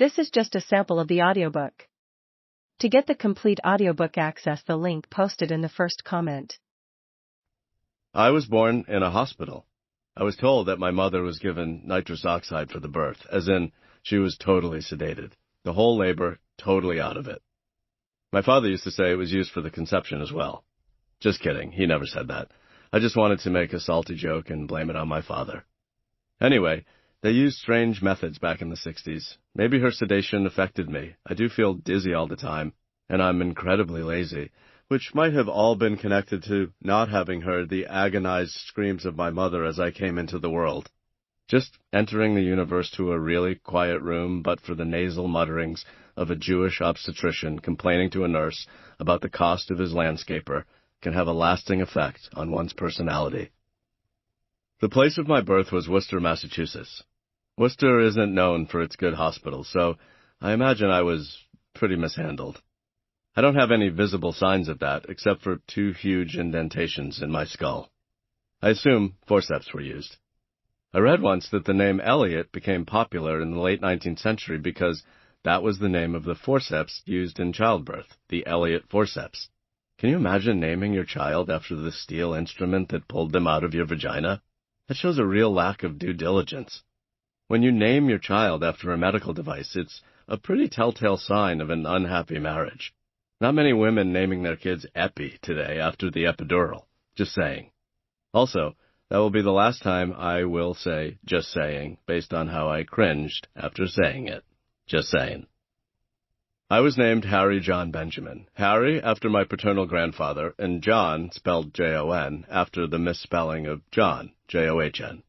This is just a sample of the audiobook. To get the complete audiobook, access the link posted in the first comment. I was born in a hospital. I was told that my mother was given nitrous oxide for the birth, as in she was totally sedated. The whole labor, totally out of it. My father used to say it was used for the conception as well. Just kidding, he never said that. I just wanted to make a salty joke and blame it on my father. Anyway, they used strange methods back in the 60s. Maybe her sedation affected me. I do feel dizzy all the time, and I'm incredibly lazy, which might have all been connected to not having heard the agonized screams of my mother as I came into the world. Just entering the universe to a really quiet room, but for the nasal mutterings of a Jewish obstetrician complaining to a nurse about the cost of his landscaper can have a lasting effect on one's personality. The place of my birth was Worcester, Massachusetts. Worcester isn't known for its good hospitals, so I imagine I was pretty mishandled. I don't have any visible signs of that, except for 2 huge indentations in my skull. I assume forceps were used. I read once that the name Elliot became popular in the late 19th century because that was the name of the forceps used in childbirth, the Elliot forceps. Can you imagine naming your child after the steel instrument that pulled them out of your vagina? That shows a real lack of due diligence. When you name your child after a medical device, it's a pretty telltale sign of an unhappy marriage. Not many women naming their kids Epi today after the epidural. Just saying. Also, that will be the last time I will say just saying, based on how I cringed after saying it. Just saying. I was named Harry Jon Benjamin. Harry after my paternal grandfather, and John, spelled Jon, after the misspelling of John, John.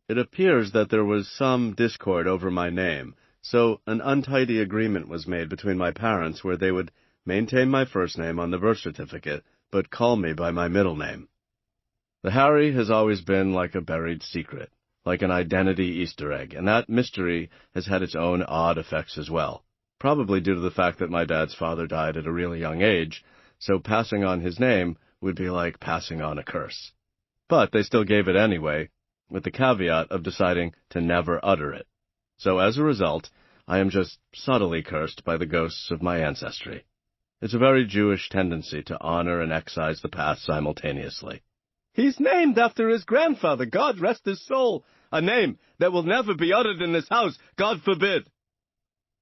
It appears that there was some discord over my name, so an untidy agreement was made between my parents where they would maintain my first name on the birth certificate, but call me by my middle name. The Harry has always been like a buried secret, like an identity Easter egg, and that mystery has had its own odd effects as well, probably due to the fact that my dad's father died at a really young age, so passing on his name would be like passing on a curse. But they still gave it anyway, with the caveat of deciding to never utter it. So as a result, I am just subtly cursed by the ghosts of my ancestry. It's a very Jewish tendency to honor and excise the past simultaneously. He's named after his grandfather, God rest his soul, a name that will never be uttered in this house, God forbid.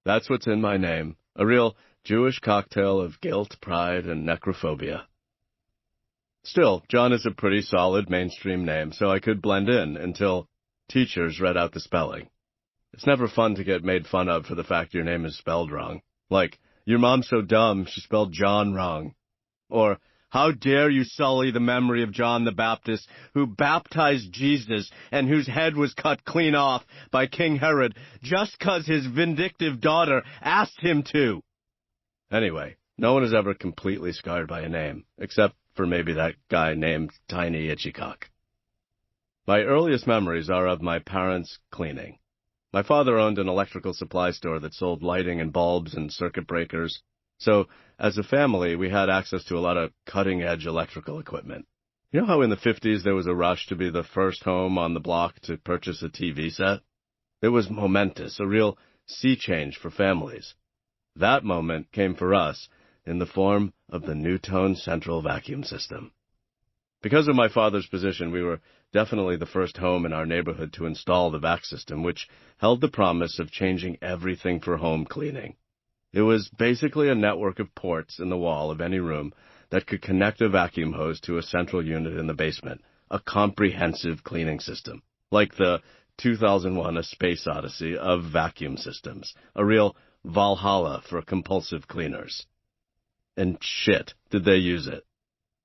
That's what's in my name, a real Jewish cocktail of guilt, pride, and necrophobia. Still, John is a pretty solid mainstream name, so I could blend in until teachers read out the spelling. It's never fun to get made fun of for the fact your name is spelled wrong. Like, your mom's so dumb, she spelled John wrong. Or, how dare you sully the memory of John the Baptist, who baptized Jesus and whose head was cut clean off by King Herod just 'cause his vindictive daughter asked him to. Anyway, no one is ever completely scarred by a name, except for maybe that guy named Tiny Itchycock. My earliest memories are of my parents cleaning. My father owned an electrical supply store that sold lighting and bulbs and circuit breakers, so as a family we had access to a lot of cutting-edge electrical equipment. You know how in the 50s there was a rush to be the first home on the block to purchase a TV set? It was momentous, a real sea change for families. That moment came for us in the form of the Newtone central vacuum system. Because of my father's position, we were definitely the first home in our neighborhood to install the vac system, which held the promise of changing everything for home cleaning. It was basically a network of ports in the wall of any room that could connect a vacuum hose to a central unit in the basement, a comprehensive cleaning system, like the 2001 A Space Odyssey of vacuum systems, a real Valhalla for compulsive cleaners. And shit, did they use it.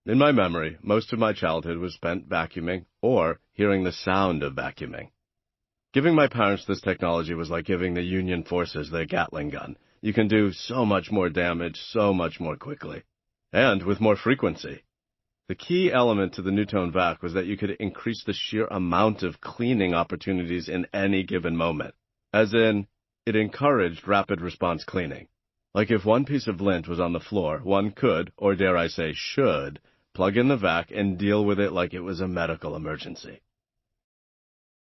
In my memory, most of my childhood was spent vacuuming or hearing the sound of vacuuming. Giving my parents this technology was like giving the Union forces their Gatling gun. You can do so much more damage so much more quickly, and with more frequency. The key element to the Newtone vac was that you could increase the sheer amount of cleaning opportunities in any given moment, as in, it encouraged rapid response cleaning. Like if one piece of lint was on the floor, one could, or dare I say should, plug in the vac and deal with it like it was a medical emergency.